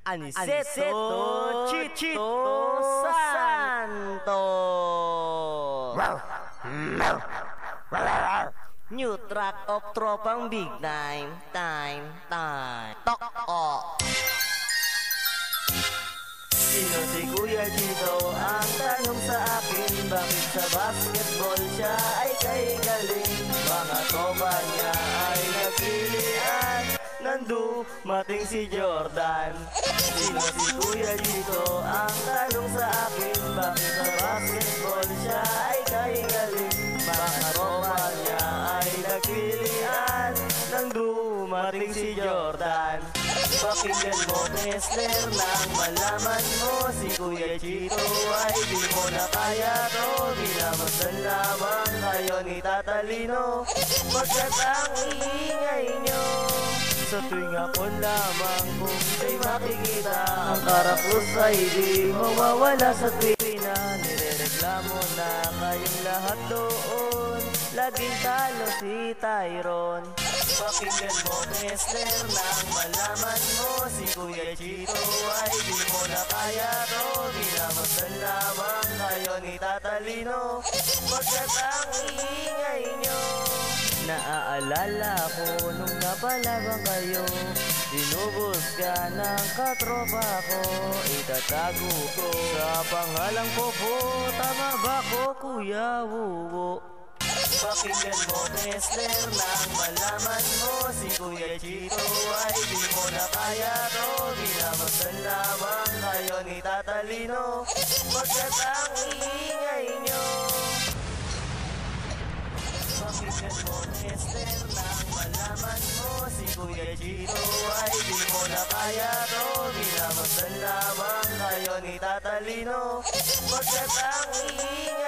Aniceto Chito Santos. New track of Tropang Big Time. Tok-o. Sino si Kuya Chito? Ang tanong sa akin, bakit sa basketball siya ay kay galing? Mga tropa niya ay nagpilian, nandumating si Jordan. Sino si Kuya Chito? Ang tanong sa akin, bakit sa basketball siya ay kay galing? Mga tropa niya ay nagpilian, nandumating si Jordan. Pakinggan mo, Nesler, nang malaman mo si Kuya Chito ay di mo na kaya to. Minamasdan lamang kayo ni Tatalino, pagkat ang iingay nyo. Sa tuwing hapon lamang kung siya'y makikita, ang Karaklus ay di mawawala sa tuwing na nirereklamo na kayong lahat doon. Laging talo si Tyron. Pakinggan mo, Nesler, nang malaman mo si Kuya Chito ay di mo na kaya to. Minamasdan lamang kayo ni Tatalino, pagkat ang iingay nyo. Naaalala ko nung napalabang kayo, dinubos ka ng katropa ko. Itatago ko sa pangalang Popo, tama ba ko, Kuya Wuwo? Pakinggan mo, Nesler, nang malaman mo si Kuya Chito ay di mo na kaya to. Minamasdan lamang kayo ni Tatalino, pagkat ang iingay nyo. Pakinggan mo, Nesler, nang malaman mo si Kuya Chito ay di mo na kaya to. Minamasdan lamang kayo ni Tatalino, pagkat ang iingay